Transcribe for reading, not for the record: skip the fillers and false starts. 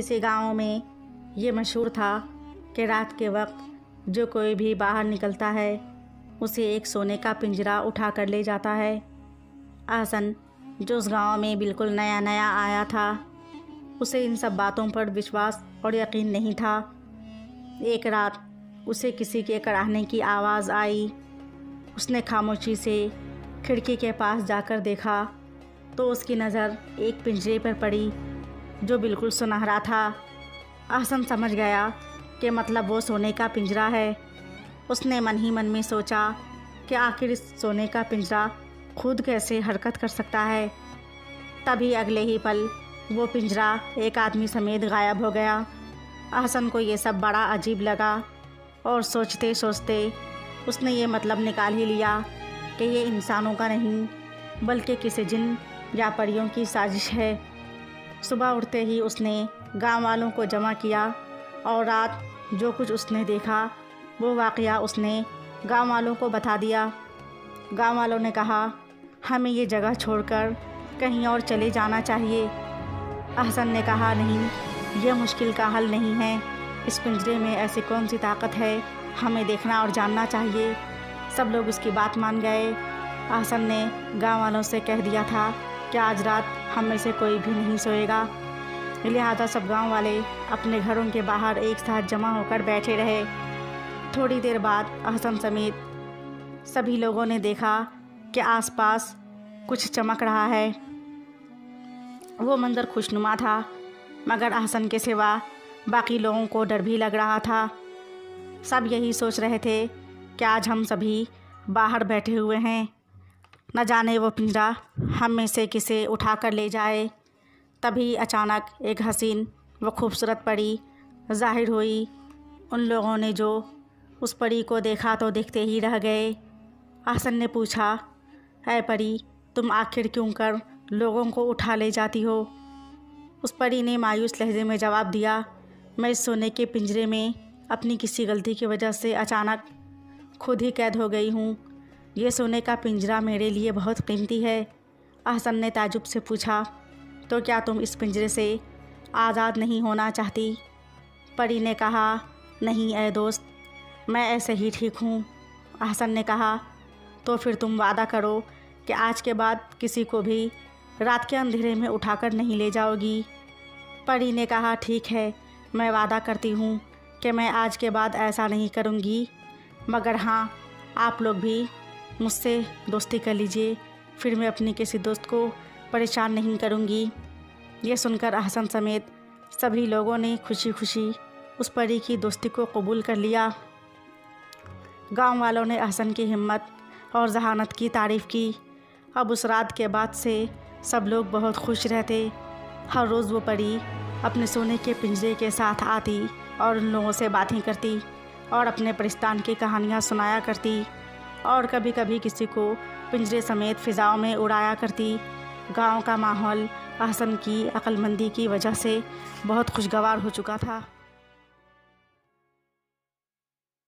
किसी गांव में ये मशहूर था कि रात के वक्त जो कोई भी बाहर निकलता है उसे एक सोने का पिंजरा उठा कर ले जाता है। अहसन जो उस गांव में बिल्कुल नया नया आया था, उसे इन सब बातों पर विश्वास और यकीन नहीं था। एक रात उसे किसी के कराहने की आवाज़ आई। उसने खामोशी से खिड़की के पास जाकर देखा तो उसकी नज़र एक पिंजरे पर पड़ी जो बिल्कुल सुनहरा था। अहसन समझ गया कि मतलब वो सोने का पिंजरा है। उसने मन ही मन में सोचा कि आखिर इस सोने का पिंजरा खुद कैसे हरकत कर सकता है। तभी अगले ही पल वो पिंजरा एक आदमी समेत गायब हो गया। अहसन को ये सब बड़ा अजीब लगा और सोचते सोचते उसने ये मतलब निकाल ही लिया कि ये इंसानों का नहीं बल्कि किसी जिन या परियों की साजिश है। सुबह उठते ही उसने गांव वालों को जमा किया और रात जो कुछ उसने देखा वो वाक़या उसने गांव वालों को बता दिया। गांव वालों ने कहा, हमें ये जगह छोड़कर कहीं और चले जाना चाहिए। अहसन ने कहा, नहीं, यह मुश्किल का हल नहीं है। इस पिंजरे में ऐसी कौन सी ताकत है, हमें देखना और जानना चाहिए। सब लोग उसकी बात मान गए। अहसन ने गांव वालों से कह दिया था कि आज रात हम में से कोई भी नहीं सोएगा। लिहाजा सब गांव वाले अपने घरों के बाहर एक साथ जमा होकर बैठे रहे। थोड़ी देर बाद अहसन समेत सभी लोगों ने देखा कि आसपास कुछ चमक रहा है। वो मंजर खुशनुमा था, मगर अहसन के सिवा बाकी लोगों को डर भी लग रहा था। सब यही सोच रहे थे कि आज हम सभी बाहर बैठे हुए हैं, न जाने वो पिंजरा हम में से किसे उठा कर ले जाए। तभी अचानक एक हसीन व खूबसूरत परी ज़ाहिर हुई। उन लोगों ने जो उस परी को देखा तो देखते ही रह गए। अहसन ने पूछा, ऐ परी, तुम आखिर क्यों कर लोगों को उठा ले जाती हो? उस परी ने मायूस लहजे में जवाब दिया, मैं इस सोने के पिंजरे में अपनी किसी गलती की वजह से अचानक खुद ही कैद हो गई हूँ। ये सोने का पिंजरा मेरे लिए बहुत कीमती है। अहसन ने ताजुब से पूछा, तो क्या तुम इस पिंजरे से आज़ाद नहीं होना चाहती? परी ने कहा, नहीं ऐ दोस्त, मैं ऐसे ही ठीक हूँ। अहसन ने कहा, तो फिर तुम वादा करो कि आज के बाद किसी को भी रात के अंधेरे में उठाकर नहीं ले जाओगी। परी ने कहा, ठीक है, मैं वादा करती हूँ कि मैं आज के बाद ऐसा नहीं करूँगी, मगर हाँ, आप लोग भी मुझसे दोस्ती कर लीजिए, फिर मैं अपनी किसी दोस्त को परेशान नहीं करूँगी। ये सुनकर अहसन समेत सभी लोगों ने खुशी खुशी उस परी की दोस्ती को कबूल कर लिया। गांव वालों ने अहसन की हिम्मत और जहानत की तारीफ़ की। अब उस रात के बाद से सब लोग बहुत खुश रहते। हर रोज़ वो परी अपने सोने के पिंजरे के साथ आती और उन लोगों से बातें करती और अपने परिस्तान की कहानियाँ सुनाया करती और कभी कभी किसी को पिंजरे समेत फ़िज़ाओं में उड़ाया करती। गांव का माहौल अहसन की अक्लमंदी की वजह से बहुत खुशगवार हो चुका था।